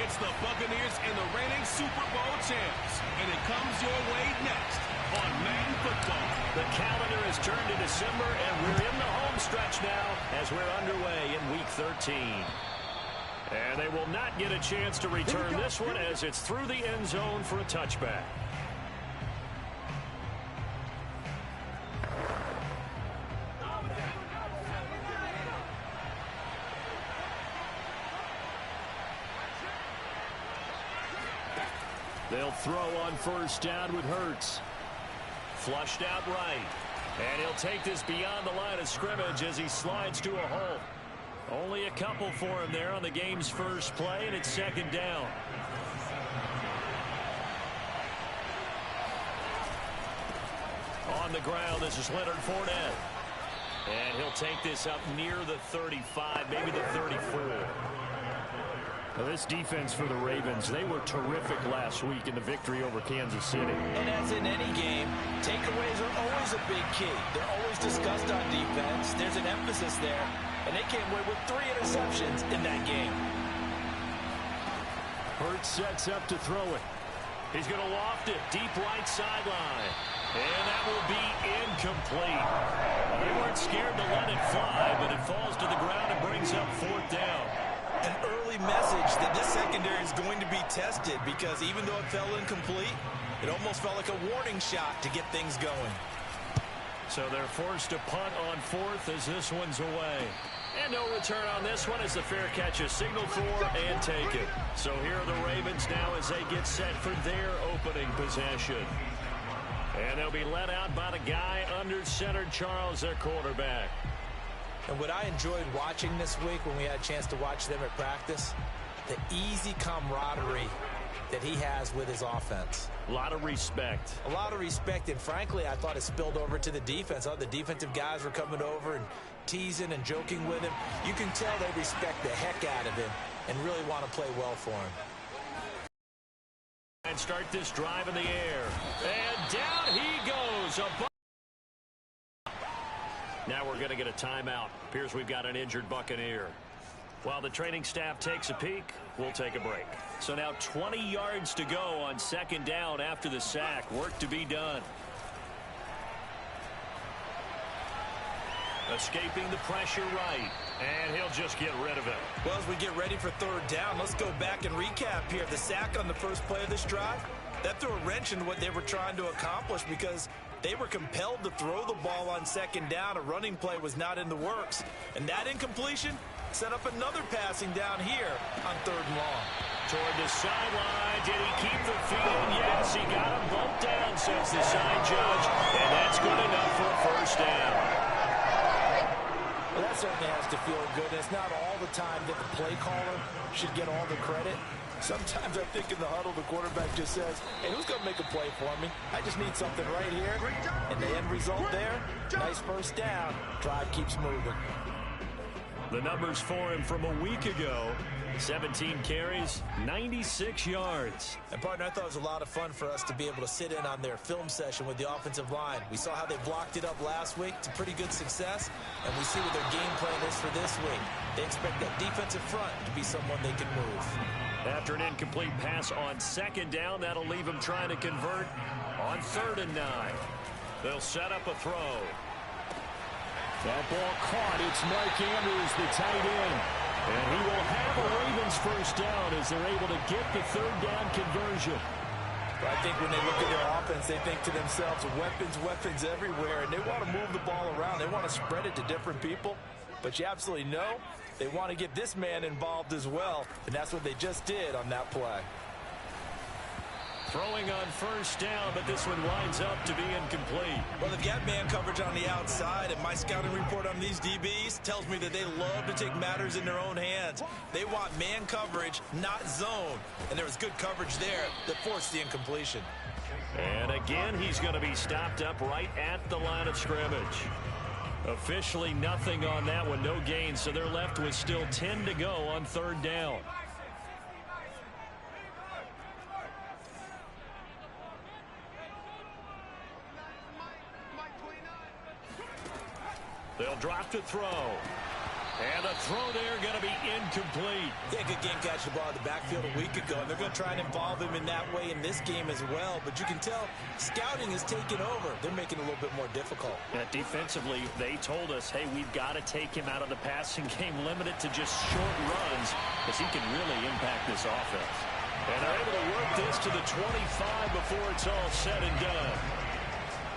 It's the Buccaneers and the reigning Super Bowl champs. And it comes your way next on Madden Football. The calendar has turned to December, and we're in the home stretch now as we're underway in Week 13. And they will not get a chance to return this one as it's through the end zone for a touchback. They'll throw on first down with Hurts. Flushed out right. And he'll take this beyond the line of scrimmage as he slides to a halt. Only a couple for him there on the game's first play, and it's second down. On the ground, this is Leonard Fournette. And he'll take this up near the 35, maybe the 34. Now this defense for the Ravens, they were terrific last week in the victory over Kansas City. And as in any game, takeaways are always a big key. They're always discussed on defense. There's an emphasis there, and they came away with 3 interceptions in that game. Hurts sets up to throw it. He's going to loft it deep right sideline. And that will be incomplete. They weren't scared to let it fly, but it falls to the ground and brings up fourth down. An early message that this secondary is going to be tested, because even though it fell incomplete, it almost felt like a warning shot to get things going. So they're forced to punt on fourth as this one's away. And no return on this one as the fair catch is signaled for and taken. So here are the Ravens now as they get set for their opening possession. And they'll be let out by the guy under center, Charles, their quarterback. And what I enjoyed watching this week when we had a chance to watch them at practice, the easy camaraderie that he has with his offense. A lot of respect. A lot of respect, and frankly, I thought it spilled over to the defense. All the defensive guys were coming over and teasing and joking with him. You can tell they respect the heck out of him and really want to play well for him. And start this drive in the air. And down he goes. Now we're going to get a timeout. Appears we've got an injured Buccaneer. While the training staff takes a peek, we'll take a break. So now 20 yards to go on second down after the sack. Work to be done. Escaping the pressure right. And he'll just get rid of it. Well, as we get ready for third down, let's go back and recap here. The sack on the first play of this drive, that threw a wrench in what they were trying to accomplish, because they were compelled to throw the ball on second down. A running play was not in the works. And that incompletion set up another passing down here on third and long. Toward the sideline. Did he keep the feet in? Yes, he got him bumped down, says the side judge. And that's good enough for a first down. Well, that certainly has to feel good. And it's not all the time that the play caller should get all the credit. Sometimes I think in the huddle, the quarterback just says, hey, who's going to make a play for me? I just need something right here. And the end result there, nice first down. Drive keeps moving. The numbers for him from a week ago, 17 carries, 96 yards. And, partner, I thought it was a lot of fun for us to be able to sit in on their film session with the offensive line. We saw how they blocked it up last week to pretty good success, and we see what their game plan is for this week. They expect that defensive front to be someone they can move. After an incomplete pass on second down, that'll leave him trying to convert on 3rd and 9. They'll set up a throw. That ball caught. It's Mark Andrews, the tight end. And he will have a Ravens first down as they're able to get the 3rd down conversion. But I think when they look at their offense, they think to themselves, weapons everywhere, and they want to move the ball around. They want to spread it to different people. But you absolutely know they want to get this man involved as well, and that's what they just did on that play. Throwing on first down, but this one winds up to be incomplete. Well, they've got man coverage on the outside, and my scouting report on these DBs tells me that they love to take matters in their own hands. They want man coverage, not zone. And there was good coverage there that forced the incompletion. And again, he's going to be stopped up right at the line of scrimmage. Officially nothing on that one, no gain, so they're left with still 10 to go on 3rd down. They'll drop to throw. And the throw there going to be incomplete. Yeah, good game catching the ball in the backfield a week ago, and they're going to try and involve him in that way in this game as well. But you can tell scouting is taking over. They're making it a little bit more difficult. Yeah, defensively, they told us, hey, we've got to take him out of the passing game, limit it to just short runs, because he can really impact this offense. And they're able to work this to the 25 before it's all said and done.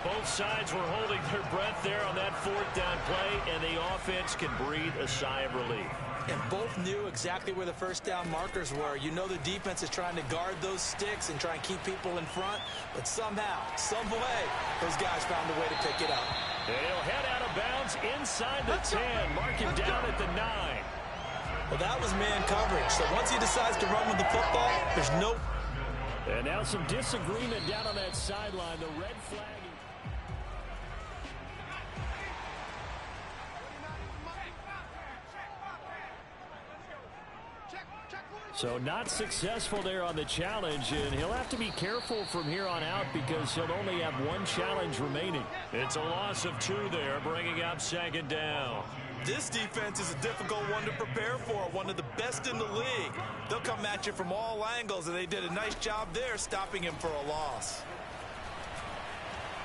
Both sides were holding their breath there on that fourth down play, and the offense can breathe a sigh of relief. And both knew exactly where the first down markers were. You know the defense is trying to guard those sticks and try and keep people in front, but somehow, some way, those guys found a way to pick it up. He'll head out of bounds inside the 10, mark him down at the 9. Well, that was man coverage, so once he decides to run with the football, there's no... And now some disagreement down on that sideline, the red flag. So not successful there on the challenge, and he'll have to be careful from here on out because he'll only have one challenge remaining. It's a loss of 2 there, bringing up second down. This defense is a difficult one to prepare for, one of the best in the league. They'll come at you from all angles, and they did a nice job there stopping him for a loss.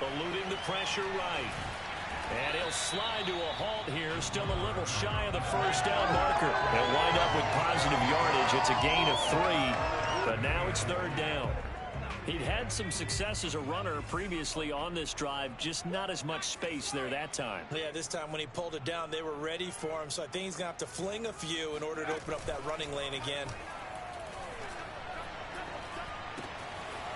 Eluding the pressure right. And he'll slide to a halt here, still a little shy of the first down marker. They'll wind up with positive yardage. It's a gain of 3, but now it's third down. He'd had some success as a runner previously on this drive, just not as much space there that time. Yeah, this time when he pulled it down, they were ready for him, so I think he's going to have to fling a few in order to open up that running lane again.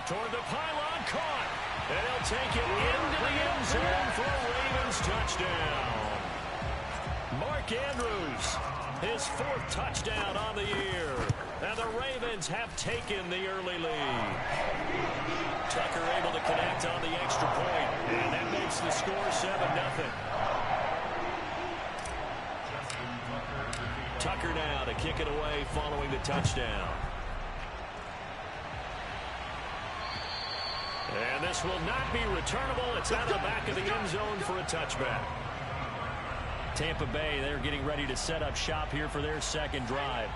Toward the pylon, caught. And he'll take it into the end zone for a Ravens touchdown. Mark Andrews, his 4th touchdown on the year. And the Ravens have taken the early lead. Tucker able to connect on the extra point. And that makes the score 7-0. Tucker now to kick it away following the touchdown. And this will not be returnable. It's out of the back of the end zone for a touchback. Tampa Bay, they're getting ready to set up shop here for their second drive.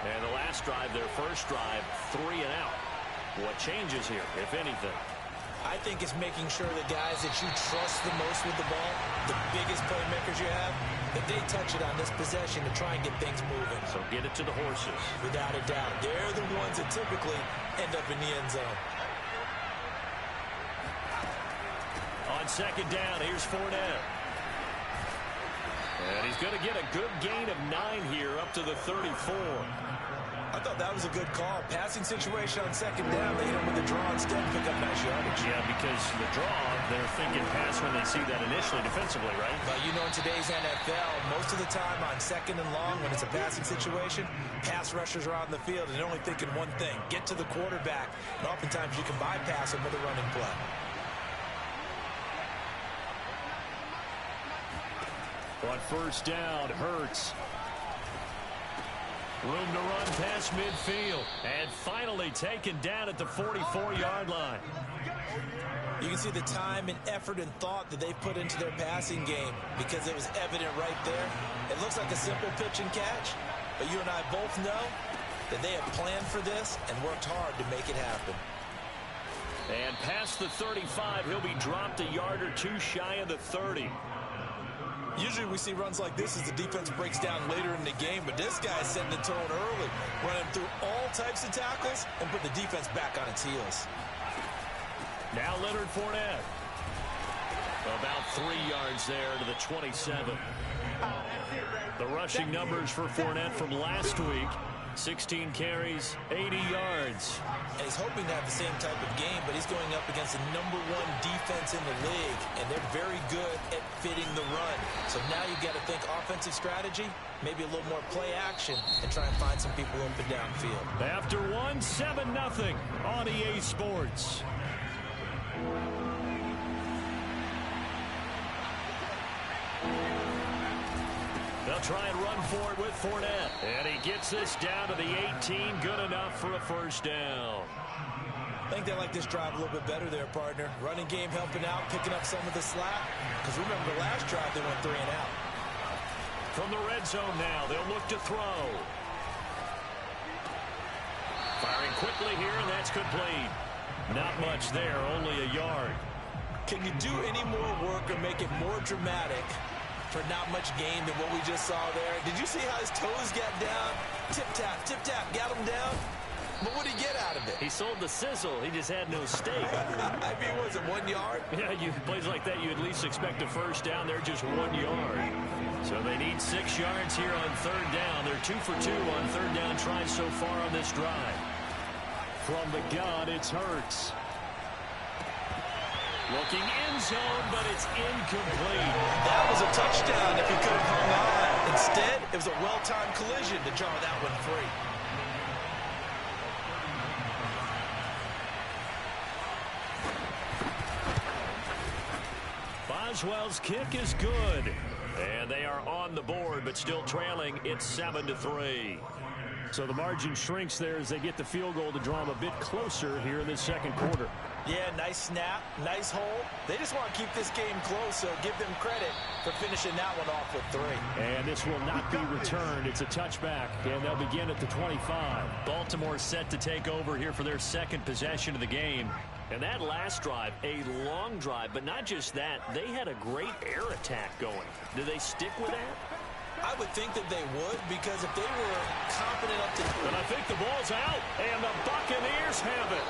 And the last drive, their first drive, 3 and out. What changes here, if anything? I think it's making sure the guys that you trust the most with the ball, the biggest playmakers you have, that they touch it on this possession to try and get things moving. So get it to the horses. Without a doubt. They're the ones that typically end up in the end zone. On second down, here's Fournette. And he's going to get a good gain of 9 here up to the 34. I thought that was a good call. Passing situation on second down. They hit him with the draw instead and pick up nice yardage. Yeah, because the draw, they're thinking pass when they see that initially defensively, right? But you know in today's NFL, most of the time on second and long when it's a passing situation, pass rushers are out in the field and they're only thinking one thing, get to the quarterback. And oftentimes you can bypass them with a running play. On first down, Hurts. Room to run past midfield. And finally taken down at the 44-yard line. You can see the time and effort and thought that they put into their passing game because it was evident right there. It looks like a simple pitch and catch, but you and I both know that they have planned for this and worked hard to make it happen. And past the 35, he'll be dropped a yard or 2 shy of the 30. Usually we see runs like this as the defense breaks down later in the game, but this guy is setting the tone early, running through all types of tackles and put the defense back on its heels. Now Leonard Fournette. About 3 yards there to the 27. The rushing numbers for Fournette from last week. 16 carries, 80 yards. And he's hoping to have the same type of game, but he's going up against the #1 defense in the league, and they're very good at fitting the run. So now you got to think offensive strategy, maybe a little more play action, and try and find some people open downfield. After 1, 7-0 on EA Sports. They'll try and run for it with Fournette. And he gets this down to the 18. Good enough for a first down. I think they like this drive a little bit better there, partner. Running game helping out, picking up some of the slack. Because remember the last drive, they went 3 and out. From the red zone now, they'll look to throw. Firing quickly here, and that's complete. Not much there, only a yard. Can you do any more work or make it more dramatic for not much gain than what we just saw there? Did you see how his toes got down? Tip-tap, got him down. But what did he get out of it? He sold the sizzle. He just had no steak. I mean, was it 1 yard? Yeah, plays like that, you at least expect a first down. They're just 1 yard. So they need 6 yards here on third down. They're 2 for 2 on third down tries so far on this drive. From the gun, it's Hurts. Looking end zone, but it's incomplete. That was a touchdown if he could have hung on. Instead, it was a well-timed collision to draw that one free. Boswell's kick is good. And they are on the board, but still trailing. It's 7-3. So the margin shrinks there as they get the field goal to draw them a bit closer here in the second quarter. Yeah, nice snap, nice hole. They just want to keep this game close, so give them credit for finishing that one off with 3. And this will not be returned. It's a touchback, and they'll begin at the 25. Baltimore set to take over here for their second possession of the game. And that last drive, a long drive, but not just that, they had a great air attack going. Do they stick with that? I would think that they would, because if they were confident up to... And I think the ball's out, and the Buccaneers have it.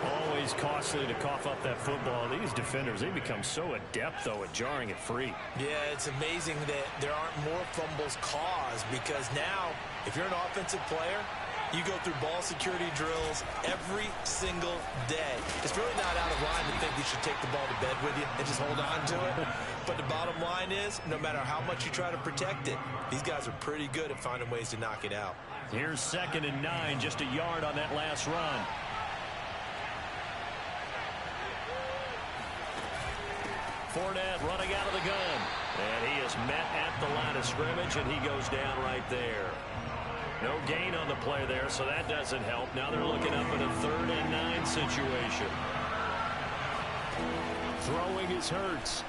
Always costly to cough up that football. These defenders, they become so adept, though, at jarring it free. Yeah, it's amazing that there aren't more fumbles caused, because now, if you're an offensive player, you go through ball security drills every single day. It's really not out of line to think you should take the ball to bed with you and just hold on to it. But the bottom line is, no matter how much you try to protect it, these guys are pretty good at finding ways to knock it out. Here's 2nd and 9, just a yard on that last run. Fournette running out of the gun. And he is met at the line of scrimmage, and he goes down right there. No gain on the play there, so that doesn't help. Now they're looking up at a 3rd and 9 situation. Throwing is Hurts.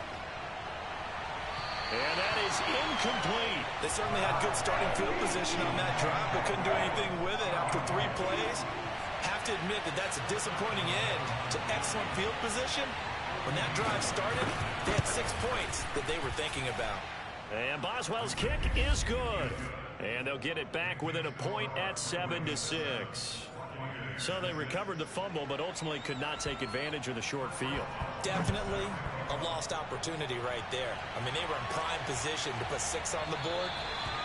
And that is incomplete. They certainly had good starting field position on that drive, but couldn't do anything with it after 3 plays. Have to admit that that's a disappointing end to excellent field position. When that drive started, they had 6 points that they were thinking about. And Boswell's kick is good. And they'll get it back within a point at 7-6. So they recovered the fumble, but ultimately could not take advantage of the short field. Definitely a lost opportunity right there. I mean, they were in prime position to put 6 on the board.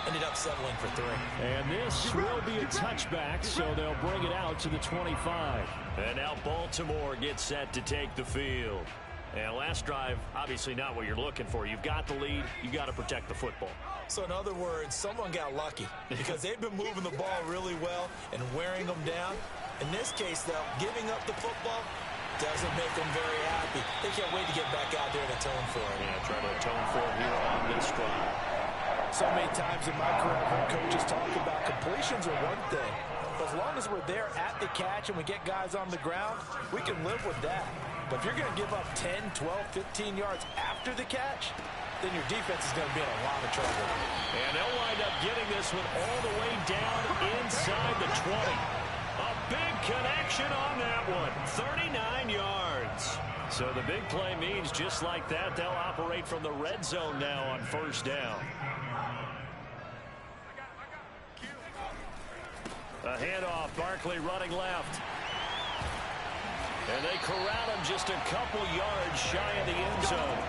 Ended up settling for 3. And this will be a touchback, so they'll bring it out to the 25. And now Baltimore gets set to take the field. And last drive, obviously not what you're looking for. You've got the lead. You've got to protect the football. So in other words, someone got lucky because they've been moving the ball really well and wearing them down. In this case, though, giving up the football doesn't make them very happy. They can't wait to get back out there and atone for it. Yeah, try to atone for it here on this drive. So many times in my career, I've heard coaches talk about completions are one thing. But as long as we're there at the catch and we get guys on the ground, we can live with that. But if you're going to give up 10, 12, 15 yards after the catch, then your defense is going to be in a lot of trouble. And they'll wind up getting this one all the way down inside the 20. A big connection on that one. 39 yards. So the big play means just like that, they'll operate from the red zone now on first down. A handoff, Barkley running left. And they corral him just a couple yards shy of the end zone.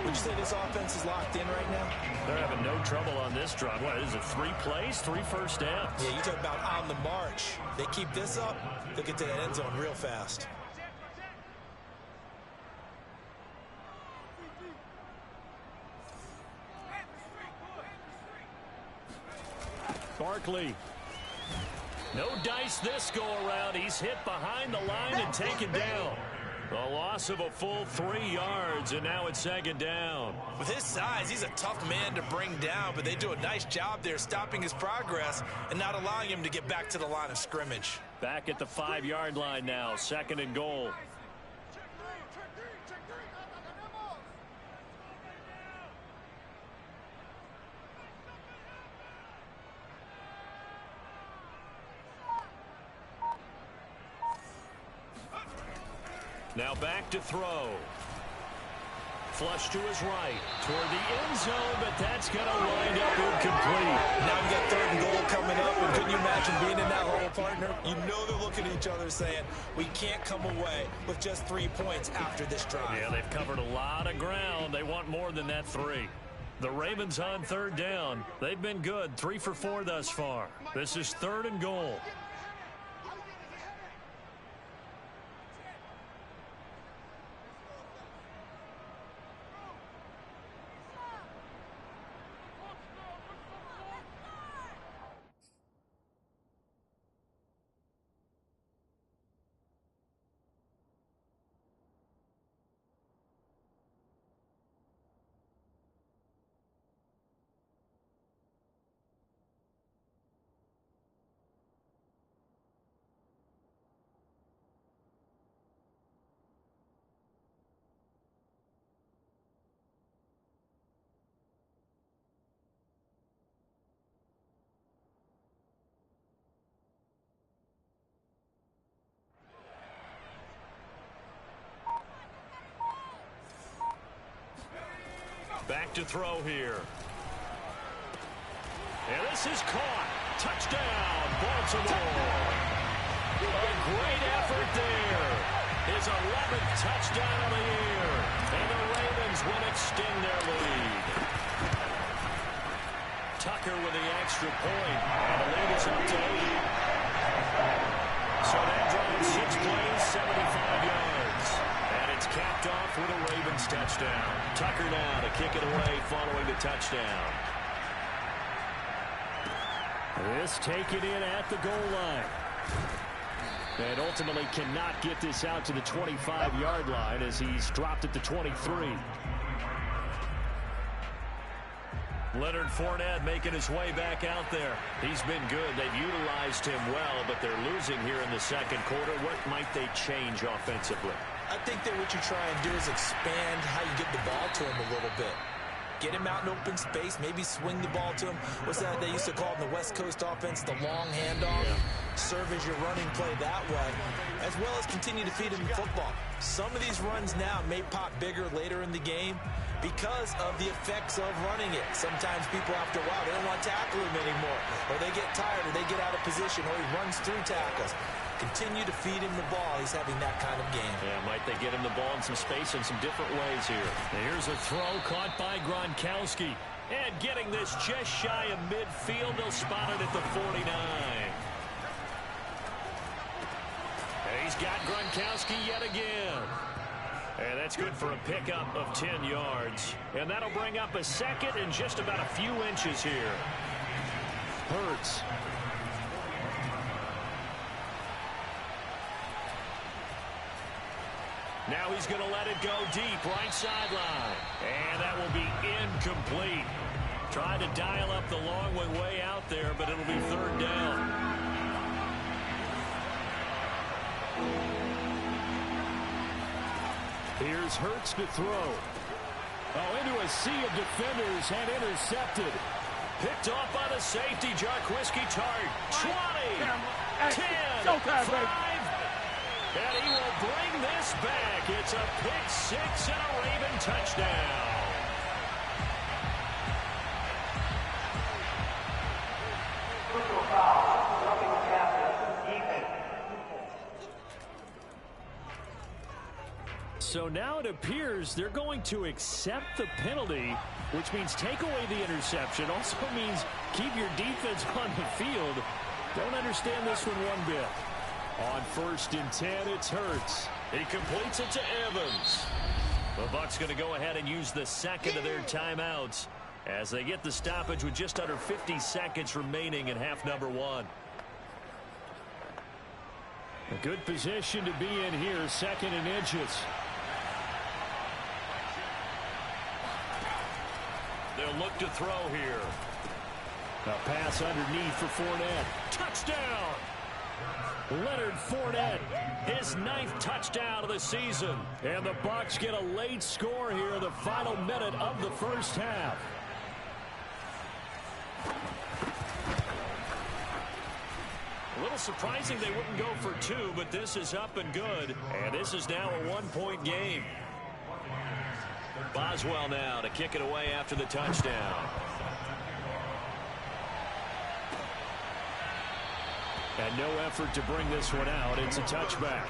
Would you say this offense is locked in right now? They're having no trouble on this drive. What is it, 3 plays, 3 first downs? Yeah, you talk about on the march. They keep this up, they'll get to that end zone real fast. Barkley. No dice this go-around. He's hit behind the line and taken down. A loss of a full 3 yards, and now it's 2nd down. With his size, he's a tough man to bring down, but they do a nice job there stopping his progress and not allowing him to get back to the line of scrimmage. Back at the 5-yard line now, 2nd and goal. Now back to throw. Flush to his right, toward the end zone, but that's going to wind up incomplete. Now you got 3rd and goal coming up, and couldn't you imagine being in that hole, partner? You know they're looking at each other saying, we can't come away with just 3 points after this drive. Yeah, they've covered a lot of ground. They want more than that 3. The Ravens on 3rd down. They've been good, 3 for 4 thus far. This is 3rd and goal. Back to throw here. And this is caught. Touchdown, Baltimore. A great effort there. His 11th touchdown of the year. And the Ravens will extend their lead. Tucker with the extra point. And the lead is up to 8. So that drive 6 plays, 75 yards. And it's capped off with a Ravens touchdown. Tucker now to kick it away following the touchdown. This taken in at the goal line. And ultimately cannot get this out to the 25-yard line as he's dropped at the 23. Leonard Fournette making his way back out there. He's been good. They've utilized him well, but they're losing here in the second quarter. What might they change offensively? I think that what you try and do is expand how you get the ball to him a little bit. Get him out in open space, maybe swing the ball to him. What's that they used to call in the West Coast offense, the long handoff? Yeah. Serve as your running play that way, as well as continue to feed him the football. Some of these runs now may pop bigger later in the game because of the effects of running it. Sometimes people, after a while, they don't want to tackle him anymore, or they get tired, or they get out of position, or he runs through tackles. Continue to feed him the ball. He's having that kind of game. Yeah, might they get him the ball in some space in some different ways here. Here's a throw caught by Gronkowski. And getting this just shy of midfield, they'll spot it at the 49. And he's got Gronkowski yet again. And that's good for a pickup of 10 yards. And that'll bring up a second and just about a few inches here. Hurts. Now he's going to let it go deep, right sideline. And that will be incomplete. Trying to dial up the long way out there, but it'll be 3rd down. Here's Hurts to throw. Oh, into a sea of defenders and intercepted. Picked off by the safety, Jarquiski Tartt. 20, 10, 5. And he will bring this back. It's a pick-6 and a Raven touchdown. So now it appears they're going to accept the penalty, which means take away the interception. Also means keep your defense on the field. Don't understand this one one bit. On 1st and 10, it's Hurts. He completes it to Evans. The Bucs going to go ahead and use the second of their timeouts as they get the stoppage with just under 50 seconds remaining in half number 1. A good position to be in here, 2nd and inches. They'll look to throw here. A pass underneath for Fournette. Touchdown! Leonard Fournette, his 9th touchdown of the season. And the Bucs get a late score here in the final minute of the first half. A little surprising they wouldn't go for two, but this is up and good. And this is now a one-point game. Boswell now to kick it away after the touchdown. And no effort to bring this one out. It's a touchback.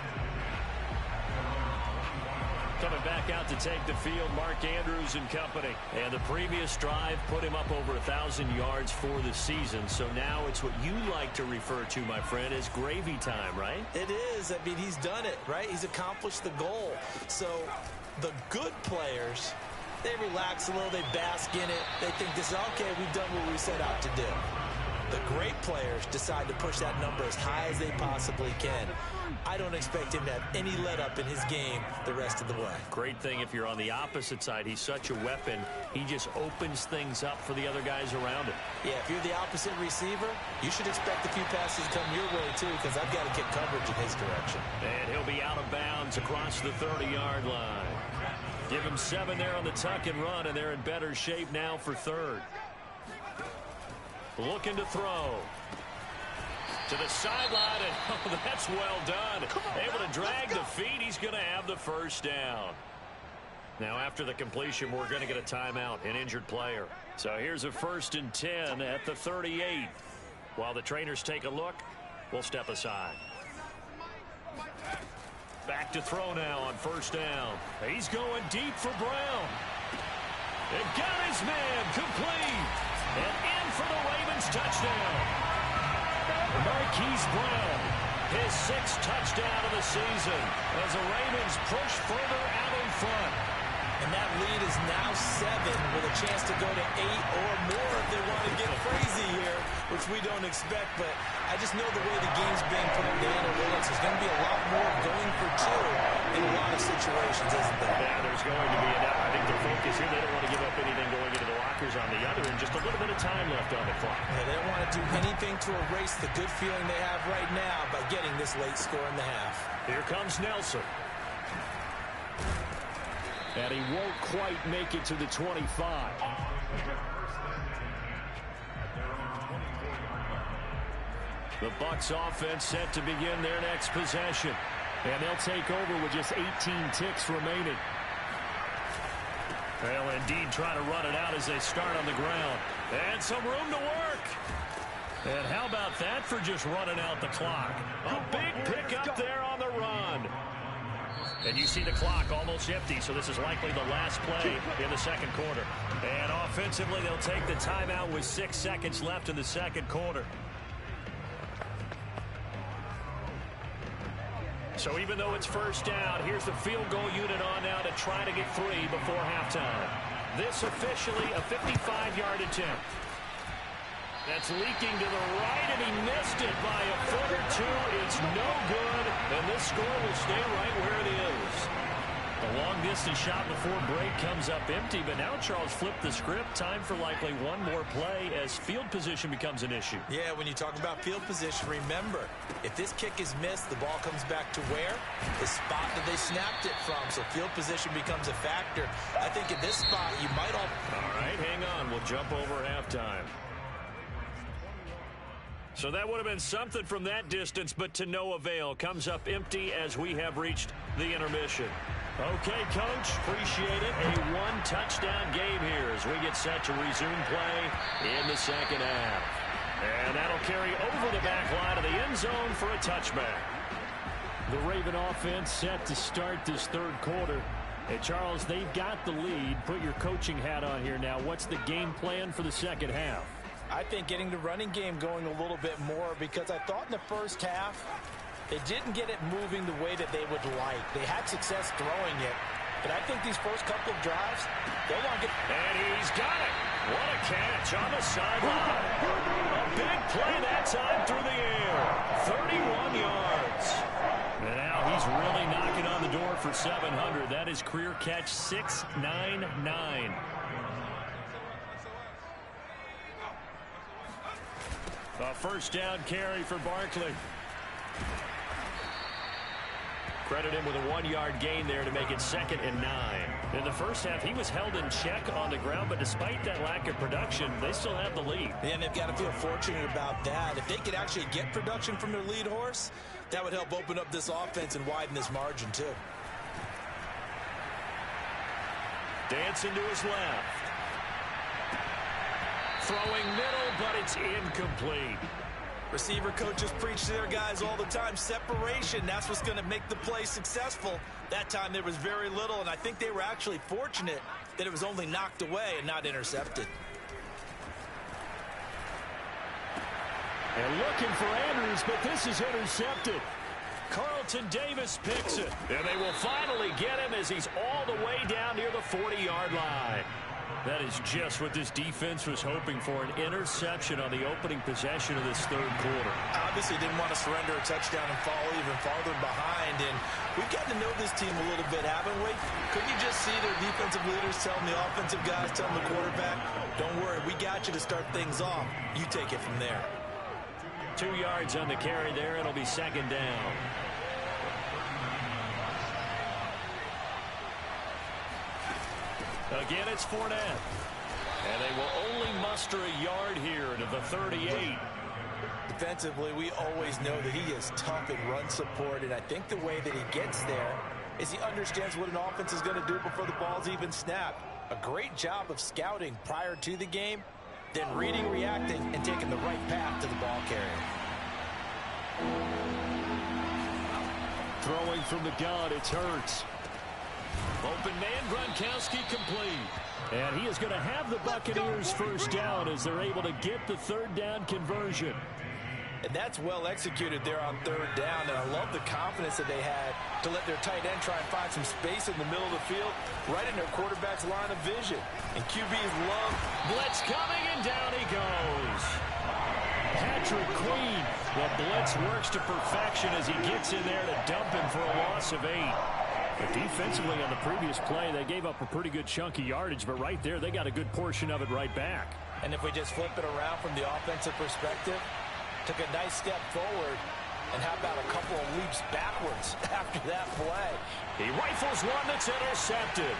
Coming back out to take the field, Mark Andrews and company. And the previous drive put him up over 1,000 yards for the season. So now it's what you like to refer to, my friend, as gravy time, right? It is. I mean, he's done it, right? He's accomplished the goal. So the good players, they relax a little, they bask in it. They think this is, okay, we've done what we set out to do. The great players decide to push that number as high as they possibly can. I don't expect him to have any let-up in his game the rest of the way. Great thing if you're on the opposite side. He's such a weapon. He just opens things up for the other guys around him. Yeah, if you're the opposite receiver, you should expect a few passes to come your way, too, because I've got to get coverage in his direction. And he'll be out of bounds across the 30-yard line. Give him 7 there on the tuck and run, and they're in better shape now for third. Looking to throw. To the sideline, and oh, that's well done. Able to drag the feet. He's going to have the first down. Now, after the completion, we're going to get a timeout, an injured player. So here's a 1st and 10 at the 38. While the trainers take a look, we'll step aside. Back to throw now on 1st down. He's going deep for Brown. And got his man complete. And in for the Ravens touchdown. Marquise Brown, his 6th touchdown of the season as the Ravens push further out in front. And that lead is now 7 with a chance to go to 8 or more if they want to get crazy here, which we don't expect. But I just know the way the game's being put on the analytics, there's going to be a lot more going for 2 in a lot of situations, isn't there? Yeah, there's going to be. I think the focus here, they don't want to give up anything going into the lockers on the other, and just a little bit of time left on the clock. Yeah, they don't want to do anything to erase the good feeling they have right now by getting this late score in the half. Here comes Nelson. And he won't quite make it to the 25. The Bucs offense set to begin their next possession. And they'll take over with just 18 ticks remaining. They'll indeed try to run it out as they start on the ground. And some room to work. And how about that for just running out the clock? A big pickup there on the run. And you see the clock almost empty, so this is likely the last play in the second quarter. And offensively, they'll take the timeout with 6 seconds left in the second quarter. So even though it's 1st down, here's the field goal unit on now to try to get 3 before halftime. This officially a 55-yard attempt. That's leaking to the right, and he missed it by a foot or 2. It's no good, and this score will stay right where it is. The long-distance shot before break comes up empty, but now Charles flipped the script. Time for likely one more play as field position becomes an issue. Yeah, when you talk about field position, remember, if this kick is missed, the ball comes back to where? The spot that they snapped it from, so field position becomes a factor. I think at this spot, you might all... All right, hang on. We'll jump over halftime. So that would have been something from that distance, but to no avail. Comes up empty as we have reached the intermission. Okay, Coach, appreciate it. A one-touchdown game here as we get set to resume play in the second half. And that'll carry over the back line of the end zone for a touchback. The Raven offense set to start this third quarter. Hey, Charles, they've got the lead. Put your coaching hat on here now. What's the game plan for the second half? I think getting the running game going a little bit more, because I thought in the first half they didn't get it moving the way that they would like. They had success throwing it, but I think these first couple of drives, they want to get... And he's got it. What a catch on the sideline. A big play that time through the air. 31 yards. And now he's really knocking on the door for 700. That is career catch 699. A 1st down carry for Barkley. Credit him with a 1-yard gain there to make it 2nd and 9. In the first half, he was held in check on the ground, but despite that lack of production, they still have the lead. And they've got to feel fortunate about that. If they could actually get production from their lead horse, that would help open up this offense and widen this margin too. Dancing to his left. Throwing middle, but it's incomplete. Receiver coaches preach to their guys all the time. Separation, that's what's going to make the play successful. That time there was very little, and I think they were actually fortunate that it was only knocked away and not intercepted. And looking for Andrews, but this is intercepted. Carlton Davis picks it, and they will finally get him as he's all the way down near the 40-yard line. That is just what this defense was hoping for, an interception on the opening possession of this third quarter. Obviously didn't want to surrender a touchdown and fall even farther behind, and we've gotten to know this team a little bit, haven't we? Couldn't you just see their defensive leaders telling the offensive guys, telling the quarterback, don't worry, we got you to start things off. You take it from there. 2 yards on the carry there. It'll be 2nd down. Again, it's Fournette. And they will only muster a yard here to the 38. Defensively, we always know that he is tough in run support, and I think the way that he gets there is he understands what an offense is going to do before the ball's even snapped. A great job of scouting prior to the game, then reading, reacting, and taking the right path to the ball carrier. Throwing from the gun, it's Hurts. Open man, Gronkowski complete. And he is going to have the Buccaneers first down as they're able to get the 3rd down conversion. And that's well executed there on 3rd down, and I love the confidence that they had to let their tight end try and find some space in the middle of the field, right in their quarterback's line of vision. And QBs love blitz coming, and down he goes. Patrick Queen. The blitz works to perfection as he gets in there to dump him for a loss of 8. But defensively on the previous play, they gave up a pretty good chunk of yardage, but right there, they got a good portion of it right back. And if we just flip it around from the offensive perspective, took a nice step forward, and how about a couple of leaps backwards after that play? He rifles one that's intercepted.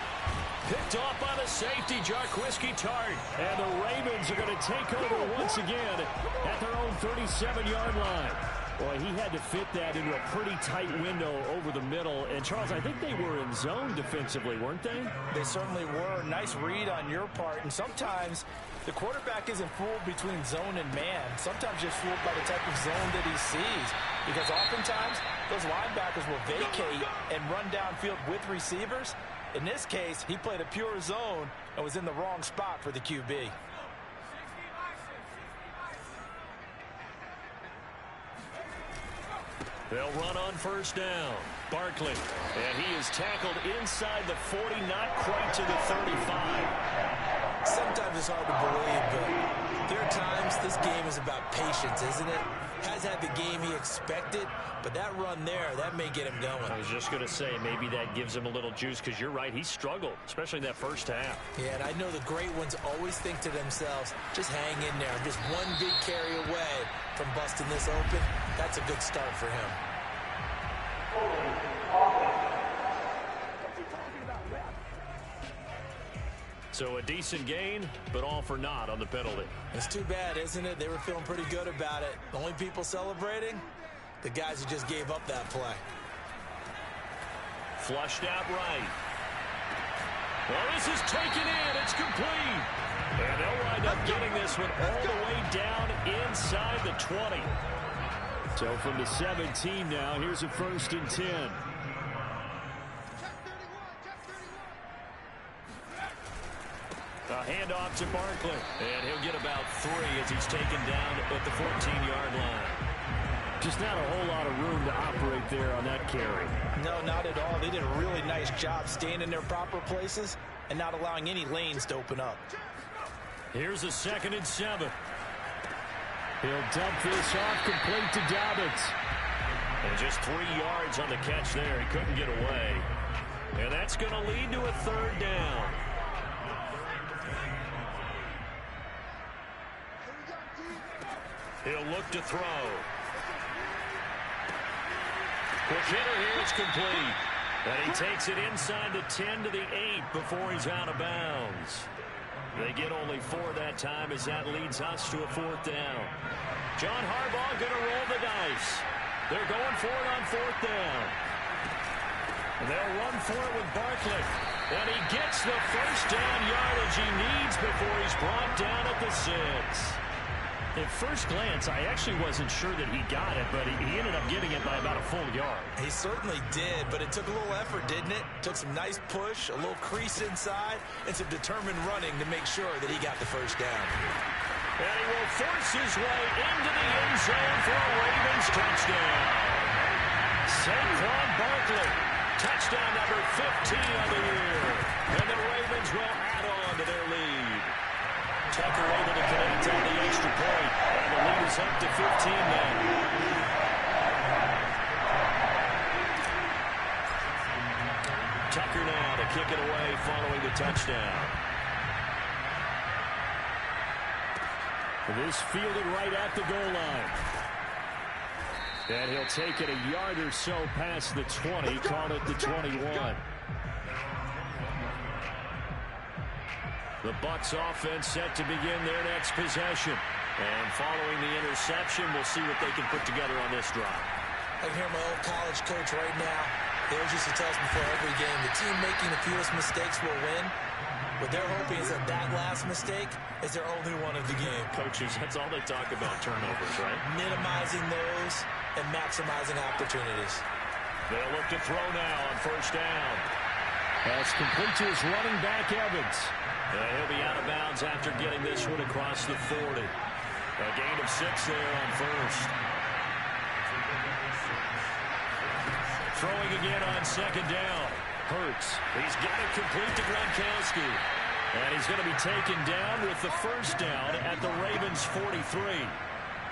Picked off by the safety, Jarquiski Tart. And the Ravens are going to take over once again at their own 37-yard line. Boy, he had to fit that into a pretty tight window over the middle. And, Charles, I think they were in zone defensively, weren't they? They certainly were. Nice read on your part. And sometimes the quarterback isn't fooled between zone and man. Sometimes just fooled by the type of zone that he sees. Because oftentimes, those linebackers will vacate and run downfield with receivers. In this case, he played a pure zone and was in the wrong spot for the QB. They'll run on first down. Barkley. And he is tackled inside the 40, not quite to the 35. Sometimes it's hard to believe, but there are times this game is about patience, isn't it? Has had the game he expected, but that run there, that may get him going. I was just going to say, maybe that gives him a little juice, because you're right, he struggled, especially in that first half. Yeah, and I know the great ones always think to themselves, just hang in there. I'm just one big carry away from busting this open. That's a good start for him. So a decent gain, but all for naught on the penalty. It's too bad, isn't it? They were feeling pretty good about it. The only people celebrating, the guys who just gave up that play. Flushed out right. Well, this is taken in. It's complete. And they'll wind up getting this one all the way down inside the 20. So from the 17 now, here's a 1st and 10. A handoff to Barkley. And he'll get about 3 as he's taken down at the 14-yard line. Just not a whole lot of room to operate there on that carry. No, not at all. They did a really nice job staying in their proper places and not allowing any lanes to open up. Here's a 2nd and 7. He'll dump this off complete to Dobbins. And just 3 yards on the catch there. He couldn't get away. And that's going to lead to a 3rd down. He'll look to throw. Quick hitter here, it's complete. And he takes it inside the 10 to the 8 before he's out of bounds. They get only 4 that time as that leads us to a 4th down. John Harbaugh going to roll the dice. They're going for it on 4th down. They'll run for it with Barkley. And he gets the first down yardage he needs before he's brought down at the 6. At first glance, I actually wasn't sure that he got it, but he ended up getting it by about a full yard. He certainly did, but it took a little effort, didn't it? Took some nice push, a little crease inside, and some determined running to make sure that he got the first down. And he will force his way into the end zone for a Ravens touchdown. Saquon Barkley, touchdown number 15 of the year. And the Ravens will add on to their lead. Tucker able to connect on the extra point. And the lead is up to 15 now. Tucker now to kick it away following the touchdown. This fielded right at the goal line. And he'll take it a yard or so past the 20, call it the 21. The Bucs offense set to begin their next possession. And following the interception, we'll see what they can put together on this drive. I can hear my old college coach right now. They always used to tell us before every game, the team making the fewest mistakes will win. What they're hoping is that that last mistake is their only one of the game. Coaches, that's all they talk about, turnovers, right? Minimizing those and maximizing opportunities. They'll look to throw now on first down. That's complete to his running back, Evans. He'll be out of bounds after getting this one across the 40. A gain of 6 there on first. Throwing again on second down. Hurts. He's got it complete to Gronkowski. And he's going to be taken down with the first down at the Ravens' 43.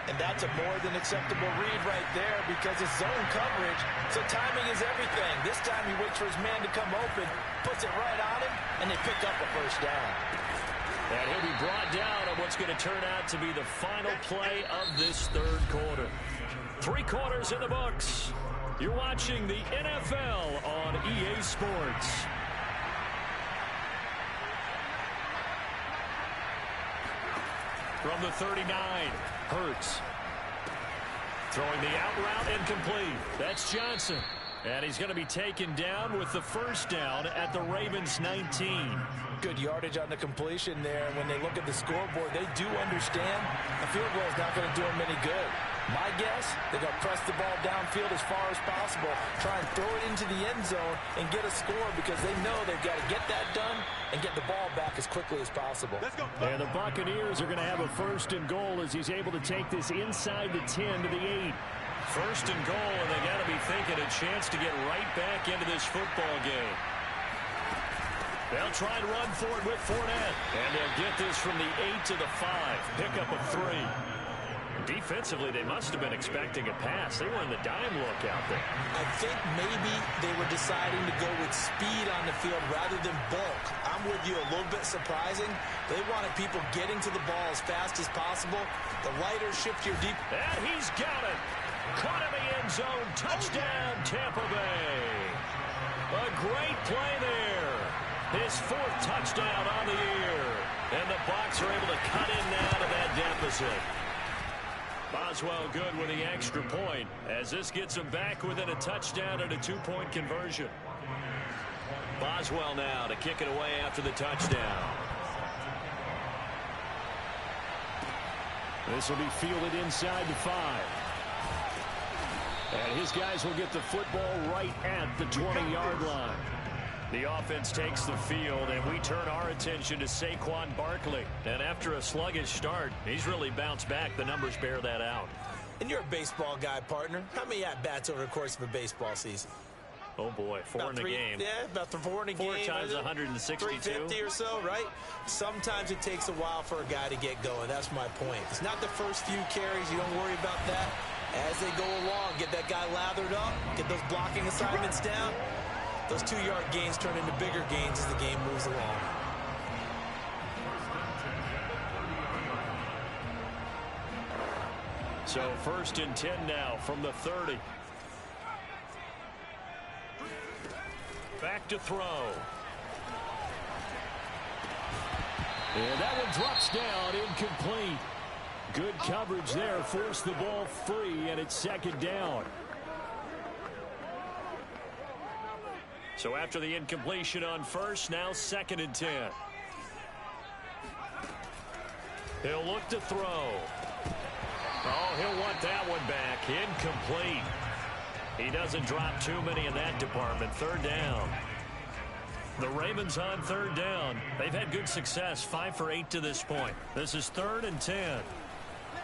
And that's a more than acceptable read right there because it's zone coverage, so timing is everything. This time he waits for his man to come open, puts it right on him, and they pick up a first down. And he'll be brought down on what's going to turn out to be the final play of this third quarter. 3 quarters in the books. You're watching the NFL on EA Sports. From the 39, Hurts. Throwing the out route incomplete. That's Johnson. And he's going to be taken down with the first down at the Ravens' 19. Good yardage on the completion there. And when they look at the scoreboard, they do understand a field goal is not going to do them any good. My guess, they're going to press the ball downfield as far as possible, try and throw it into the end zone and get a score because they know they've got to get that done and get the ball back as quickly as possible. Let's go. And the Buccaneers are going to have a first and goal as he's able to take this inside the 10 to the 8. First and goal, and they got to be thinking a chance to get right back into this football game. They'll try and run for it with Fournette. And they'll get this from the 8 to the 5. Pick up a 3. Defensively, they must have been expecting a pass. They were in the dime look out there. I think maybe they were deciding to go with speed on the field rather than bulk. I'm with you, a little bit surprising. They wanted people getting to the ball as fast as possible. The lighter, shiftier, deep. And he's got it. Caught in the end zone. Touchdown, Tampa Bay. A great play there. His 4th touchdown on the year. And the Bucs are able to cut in now to that deficit. Boswell good with the extra point as this gets him back within a touchdown and a 2-point conversion. Boswell now to kick it away after the touchdown. This will be fielded inside the 5. And his guys will get the football right at the 20-yard line. The offense takes the field, and we turn our attention to Saquon Barkley. And after a sluggish start, he's really bounced back. The numbers bear that out. And you're a baseball guy, partner. How many at-bats over the course of a baseball season? Oh, boy, 4 in a game. Yeah, about 4 in a game. 4 times 162. 350 or so, right? Sometimes it takes a while for a guy to get going. That's my point. It's not the first few carries. You don't worry about that. As they go along, get that guy lathered up, get those blocking assignments down. Those 2-yard gains turn into bigger gains as the game moves along. So 1st and 10 now from the 30. Back to throw. And that one drops down, incomplete. Good coverage there, forced the ball free, and it's second down. So after the incompletion on first, now 2nd and 10. He'll look to throw. Oh, he'll want that one back. Incomplete. He doesn't drop too many in that department. 3rd down. The Ravens on 3rd down. They've had good success, 5 for 8 to this point. This is 3rd and 10.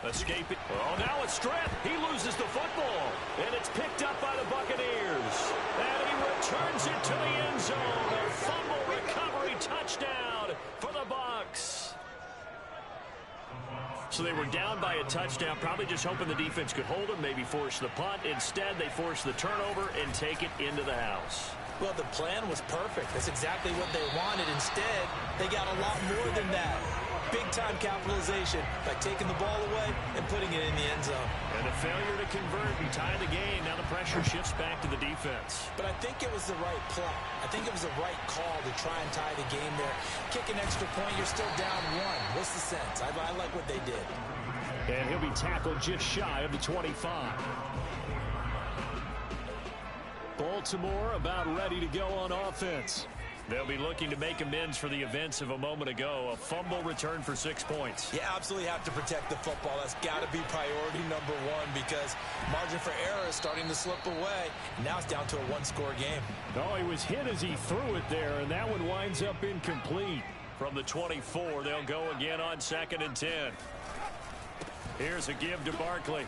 Escaping. Oh, now a strip. He loses the football. And it's picked up by the Buccaneers. And he returns it to the end zone. A fumble recovery touchdown for the Bucs. So they were down by a touchdown, probably just hoping the defense could hold them, maybe force the punt. Instead, they force the turnover and take it into the house. Well, the plan was perfect. That's exactly what they wanted. Instead, they got a lot more than that. Big-time capitalization by taking the ball away and putting it in the end zone. And a failure to convert and tie the game. Now the pressure shifts back to the defense. But I think it was the right play. I think it was the right call to try and tie the game there. Kick an extra point, you're still down 1. What's the sense? I like what they did. And he'll be tackled just shy of the 25. Baltimore about ready to go on offense. They'll be looking to make amends for the events of a moment ago. A fumble return for 6 points. You absolutely have to protect the football. That's got to be priority number 1 because margin for error is starting to slip away. Now it's down to a 1-score game. Oh, he was hit as he threw it there, and that one winds up incomplete. From the 24, they'll go again on 2nd and 10. Here's a give to Barkley.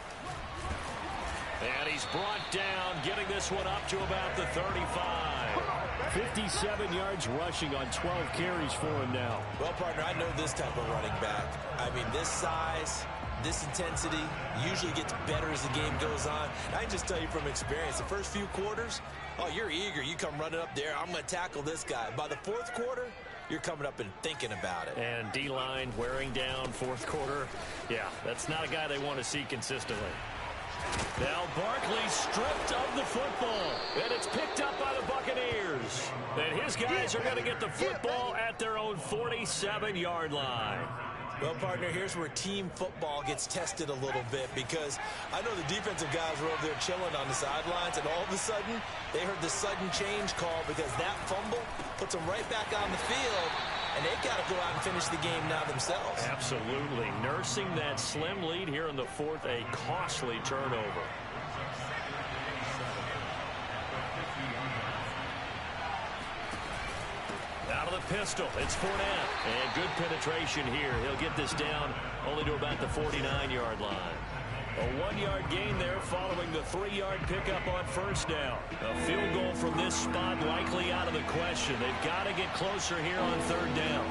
And he's brought down, getting this one up to about the 35. 57 yards rushing on 12 carries for him now. Well, partner, I know this type of running back. I mean, this size, this intensity usually gets better as the game goes on. I can just tell you from experience, the first few quarters, oh, you're eager. You come running up there, I'm going to tackle this guy. By the 4th quarter, you're coming up and thinking about it. And D-line wearing down 4th quarter. Yeah, that's not a guy they want to see consistently. Now Barkley stripped of the football, and it's picked up by the Buccaneers. And his guys are going to get the football at their own 47-yard line. Well, partner, here's where team football gets tested a little bit because I know the defensive guys were over there chilling on the sidelines, and all of a sudden, they heard the sudden change call because that fumble puts them right back on the field, and they've got to go out and finish the game now themselves. Absolutely. Nursing that slim lead here in the 4th, a costly turnover. Out of the pistol, it's Fournette. And good penetration here. He'll get this down only to about the 49-yard line. A 1-yard gain there following the 3-yard pickup on 1st down. A field goal from this spot likely out of the question. They've got to get closer here on 3rd down.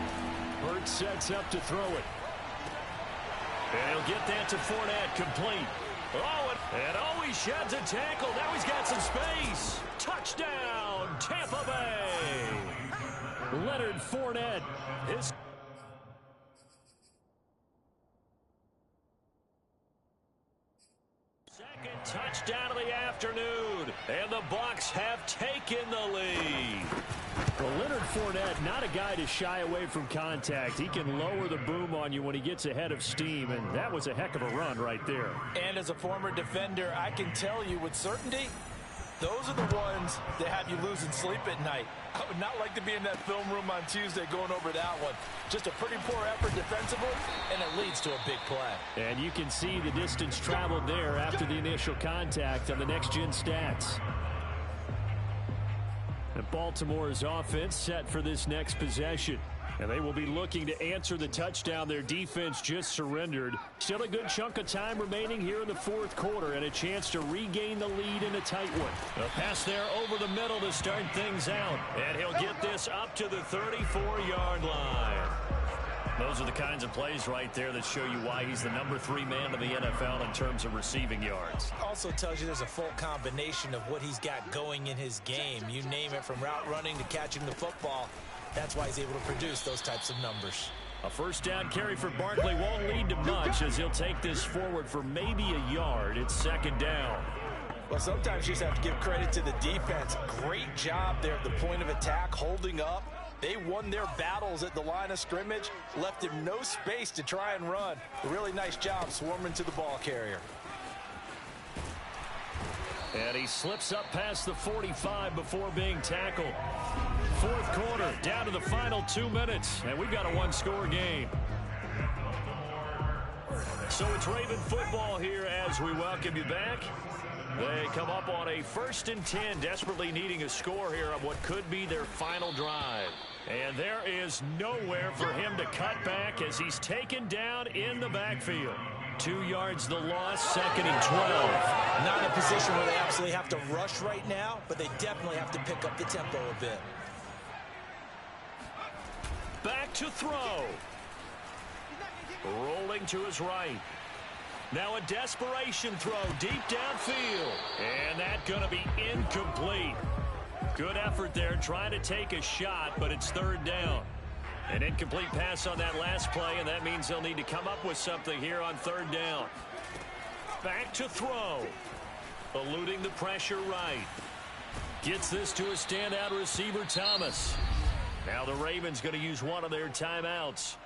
Hurts sets up to throw it. And he'll get that to Fournette, complete. Oh, he sheds a tackle. Now he's got some space. Touchdown, Tampa Bay. Leonard Fournette. His second touchdown of the afternoon. And the Bucs have taken the lead. Well, Leonard Fournette, not a guy to shy away from contact. He can lower the boom on you when he gets ahead of steam, and that was a heck of a run right there. And as a former defender, I can tell you with certainty, those are the ones that have you losing sleep at night. I would not like to be in that film room on Tuesday going over that one. Just a pretty poor effort defensively, and it leads to a big play. And you can see the distance traveled there after the initial contact on the next-gen stats. And Baltimore's offense set for this next possession. And they will be looking to answer the touchdown their defense just surrendered. Still a good chunk of time remaining here in the 4th quarter and a chance to regain the lead in a tight one. A pass there over the middle to start things out. And he'll get this up to the 34-yard line. Those are the kinds of plays right there that show you why he's the number 3 man in the NFL in terms of receiving yards. Also tells you there's a full combination of what he's got going in his game. You name it, from route running to catching the football. That's why he's able to produce those types of numbers. A 1st down carry for Barkley won't lead to much as he'll take this forward for maybe a yard. It's 2nd down. Well, sometimes you just have to give credit to the defense. Great job there at the point of attack, holding up. They won their battles at the line of scrimmage, left him no space to try and run. A really nice job swarming to the ball carrier. And he slips up past the 45 before being tackled. Fourth quarter, down to the final 2 minutes, and we've got a one-score game. So it's Raven football here as we welcome you back. They come up on a 1st and 10, desperately needing a score here on what could be their final drive. And there is nowhere for him to cut back as he's taken down in the backfield. 2 yards the loss, 2nd and 12. Not in a position where they absolutely have to rush right now, but they definitely have to pick up the tempo a bit. Back to throw. Rolling to his right. Now a desperation throw deep downfield. And that's going to be incomplete. Good effort there trying to take a shot, but it's 3rd down. An incomplete pass on that last play, and that means they'll need to come up with something here on 3rd down. Back to throw. Eluding the pressure right. Gets this to a standout receiver, Thomas. Now the Ravens going to use one of their timeouts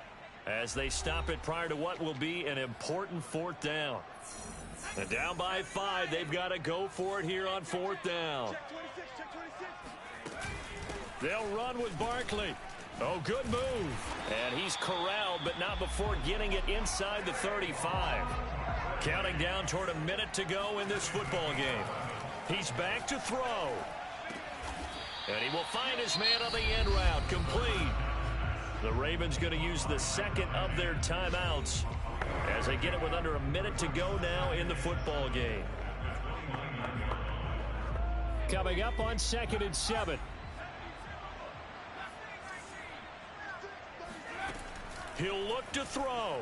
as they stop it prior to what will be an important 4th down. And down by 5, they've got to go for it here on 4th down. They'll run with Barkley. Oh, good move. And he's corralled, but not before getting it inside the 35. Counting down toward a minute to go in this football game. He's back to throw. And he will find his man on the end route. Complete. The Ravens going to use the 2nd of their timeouts as they get it with under a minute to go now in the football game. Coming up on 2nd and 7. He'll look to throw.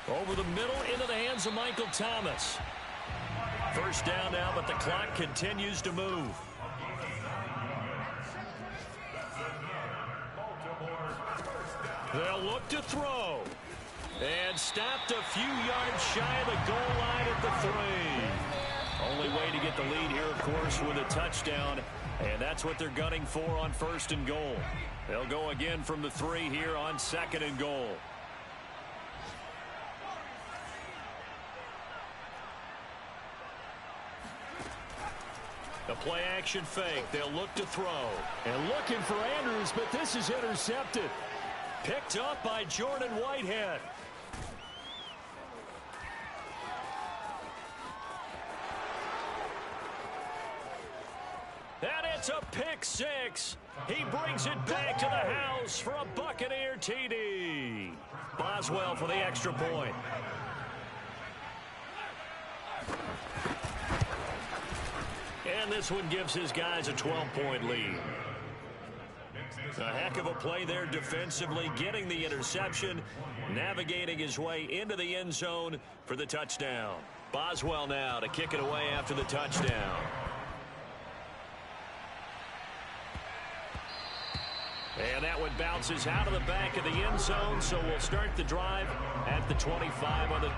Over the middle into the hands of Michael Thomas. 1st down now, but the clock continues to move. They'll look to throw. And stopped a few yards shy of the goal line at the 3. Only way to get the lead here, of course, with a touchdown. And that's what they're gunning for on 1st and goal. They'll go again from the 3 here on 2nd and goal. The play action fake. They'll look to throw. And looking for Andrews, but this is intercepted. Picked up by Jordan Whitehead. And it's a pick 6. He brings it back to the house for a Buccaneer TD. Boswell for the extra point. And this one gives his guys a 12-point lead. A heck of a play there defensively, getting the interception, navigating his way into the end zone for the touchdown. Boswell now to kick it away after the touchdown. And that one bounces out of the back of the end zone, so we'll start the drive at the 25 on the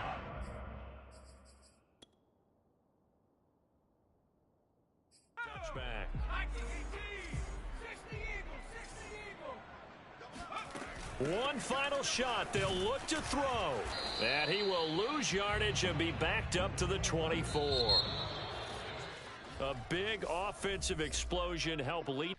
touchback. One final shot. They'll look to throw. And he will lose yardage and be backed up to the 24. A big offensive explosion helped lead